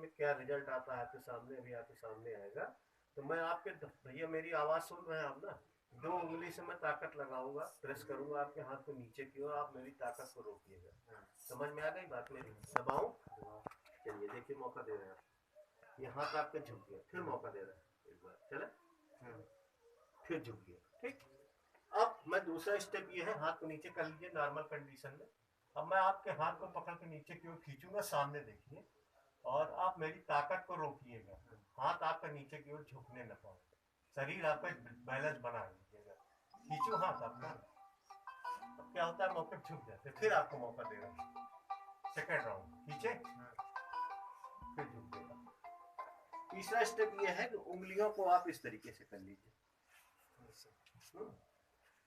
में क्या रिजल्ट आता है आपके सामने, अभी आपके सामने आएगा। तो मैं आपके भैया मेरी आवाज़ सुन रहे हैं आप ना, 2 उंगली से मैं ताकत लगाऊंगा, प्रेस करूंगा आपके हाथ को नीचे की ओर, आप मेरी ताकत को रोकिएगा। समझ में आ गई बात मेरी? दबाऊं? चलिए देखिए, मौका दे रहे हैं आप। ये हाथ आपका झुक गया, फिर मौका दे रहे हैं एक बार, चले, फिर झुक गया, ठीक। अब मैं दूसरा स्टेप ये है, हाथ को नीचे कर लीजिए नॉर्मल कंडीशन में। अब मैं आपके हाथ को पकड़ के नीचे की ओर खींचूंगा, सामने देखिए, और आप मेरी ताकत को रोकिएगा। हाथ आपका नीचे की ओर झुकने न पाए, शरीर आपका बैलेंस बना लीजिएगा। खींचो हाथ आपका। अब क्या होता है, मौके झुक जाते, फिर आपको मौका दे रहा हूँ, सेकेंड राउंड खींचे, फिर झुक गया। तीसरा स्टेप ये है कि उंगलियों को आप इस तरीके से कर लीजिए।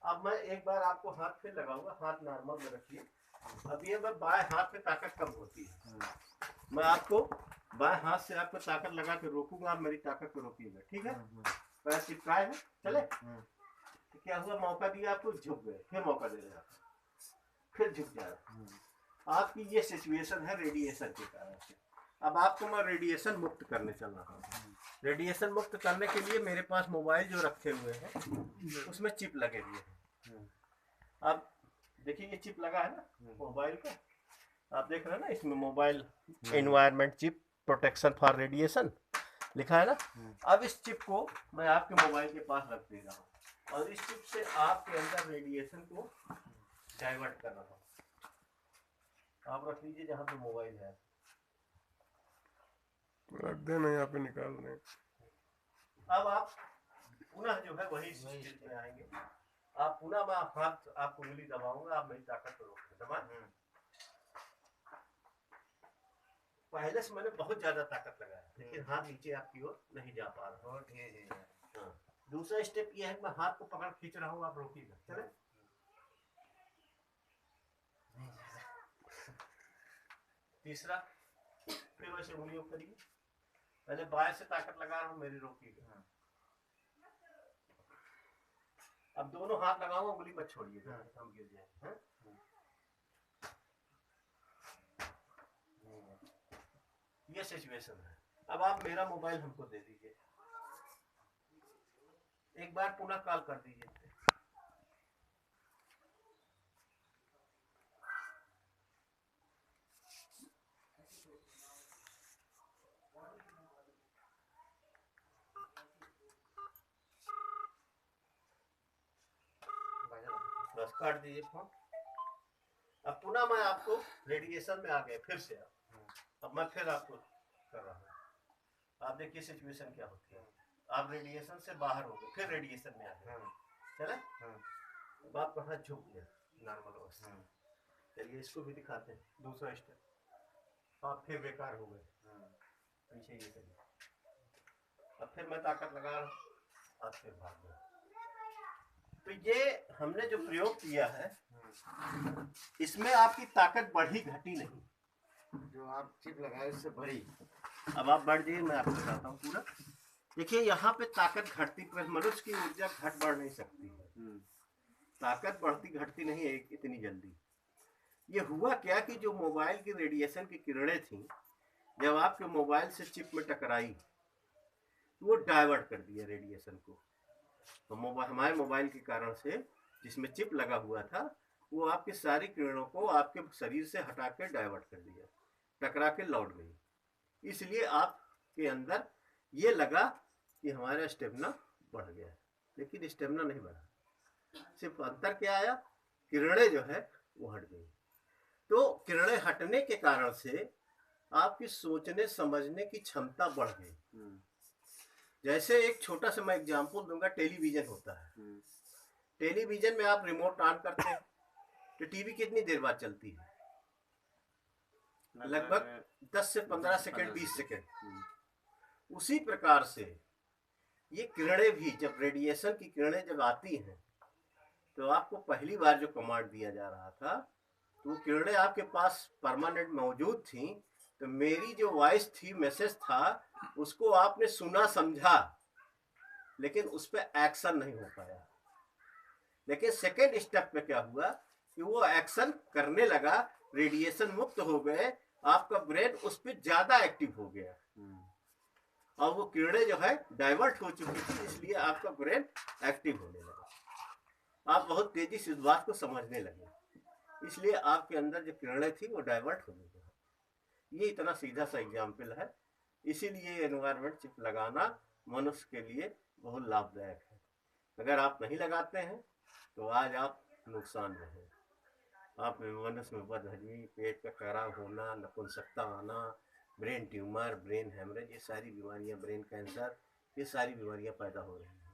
अब मैं एक बार आपको हाथ फिर लगाऊंगा, हाथ नॉर्मल में रखिए। अब ये मैं बाएं हाथ पे ताकत कम होती है, मैं आपको बाएं हाथ से आपको ताकत लगा के रोकूंगा, आप मेरी ताकत को रोकिएगा, ठीक है। पैर चिपकाए हैं, चले। तो क्या हुआ, मौका दिया आपको, झुक गए, फिर मौका दे रहे हैं, फिर झुक जा रहा। आपकी ये सिचुएशन है रेडिएशन के कारण से। अब आपको मैं रेडिएशन मुक्त करने चल रहा हूँ। रेडिएशन मुक्त करने के लिए मेरे पास मोबाइल जो रखे हुए हैं उसमें चिप लगे हुए हैं। अब देखिए ये चिप लगा है ना मोबाइल का, आप देख रहे हैं ना, इसमें mobile environment chip protection for radiation लिखा है ना। अब इस चिप को मैं आपके मोबाइल के पास रख दे रहा हूँ और इस चिप से आपके अंदर रेडिएशन को डाइवर्ट कर रहा हूँ। आप रख लीजिए जहाँ पे मोबाइल है, रख देना, यहाँ पे निकाल दें। अब आप पुनः जो है वही स्थिति में आएंगे। आप पुनः मैं हाथ आपको उंगली दबाऊंगा, आप मेरी ताकत को रोकेंगे, दबा। पहले से मैंने बहुत ज्यादा ताकत लगाया, लेकिन हाथ नीचे आपकी ओर नहीं जा पा रहा। हाँ। दूसरा स्टेप ये है, मैं हाथ को पकड़ खींच रहा हूँ, आप रोकिएगा, चले। तीसरा, फिर वैसे उंगलियों करिए, पहले बाएं से ताकत लगा रहा हूँ, मेरी रोकिएगा। अब दोनों हाथ लगाऊंगा, उंगली मत छोड़िएगा, हम गिर जाए। ये सिचुएशन है। अब आप मेरा मोबाइल हमको दे दीजिए, एक बार पुनः कॉल कर दीजिए। बस काट दीजिए फोन। अब पुनः मैं आपको रेडिएशन में आ गए, फिर से अब मैं फिर आपको कर रहा हूँ। आप देखिए सिचुएशन क्या होती है, आप रेडिएशन से बाहर हो गए, फिर रेडिएशन में आ गए, चले। अब आपका हाथ झुक गया नॉर्मल अवस्था। चलिए इसको भी दिखाते हैं, दूसरा स्टेप। आप फिर बेकार हो गए, पीछे ये करिए। अब फिर मैं ताकत लगा रहा हूँ, आप फिर भाग गए। तो ये हमने जो प्रयोग किया है, इसमें आपकी ताकत बढ़ी घटी नहीं, जो आप चिप लगाए उससे बढ़ी। अब आप बढ़ जाइए, मैं आपको बताता हूँ पूरा। देखिए यहाँ पे ताकत घटती, पर मनुष्य की ऊर्जा घट बढ़ नहीं सकती है, ताकत बढ़ती घटती नहीं है इतनी जल्दी। ये हुआ क्या कि जो मोबाइल की रेडिएशन की किरणें थी, जब आपके मोबाइल से चिप में टकराई तो वो डाइवर्ट कर दिया रेडिएशन को। तो हमारे मोबाइल के कारण से जिसमें चिप लगा हुआ था, वो आपकी सारी किरणों को आपके शरीर से हटा के डाइवर्ट कर दिया, टकरा के लौट गई। इसलिए आपके अंदर ये लगा कि हमारा स्टेमिना बढ़ गया, लेकिन स्टेमिना नहीं बढ़ा। सिर्फ अंतर क्या आया, किरणें जो है वो हट गई। तो किरणें हटने के कारण से आपकी सोचने समझने की क्षमता बढ़ गई। जैसे एक छोटा सा मैं एग्जांपल दूंगा, टेलीविजन होता है। टेलीविजन में आप रिमोट ऑन करते हैं तो टीवी कितनी देर बाद चलती है? लगभग 10 से 15 सेकंड, 20 सेकंड। उसी प्रकार से ये किरणें भी, जब रेडिएशन की किरणें जब आती हैं तो आपको पहली बार जो कमांड दिया जा रहा था, तो वो किरणें आपके पास परमानेंट मौजूद थी। तो मेरी जो वॉइस थी, मैसेज था, उसको आपने सुना समझा, लेकिन उस पर एक्शन नहीं हो पाया। लेकिन सेकेंड स्टेप पे क्या हुआ कि वो एक्शन करने लगा, रेडिएशन मुक्त हो गए आपका ब्रेन उस पर ज्यादा एक्टिव हो गया और वो किरणें जो है डाइवर्ट हो चुकी थी, इसलिए आपका ब्रेन एक्टिव होने लगा। आप बहुत तेजी से इस बात को समझने लगे, इसलिए आपके अंदर जो किरणें थी वो डाइवर्ट होने लगी। ये इतना सीधा सा एग्जाम्पल है। इसीलिए एनवायरमेंट चिप लगाना मनुष्य के लिए बहुत लाभदायक है। अगर आप नहीं लगाते हैं तो आज आप नुकसान में हैं। आप में मनुष्य में बदहजमी, पेट का खराब होना, नपुंसकता आना, ब्रेन ट्यूमर, ब्रेन हेमरेज, ये सारी बीमारियां, ब्रेन कैंसर, ये सारी बीमारियां पैदा हो रही हैं।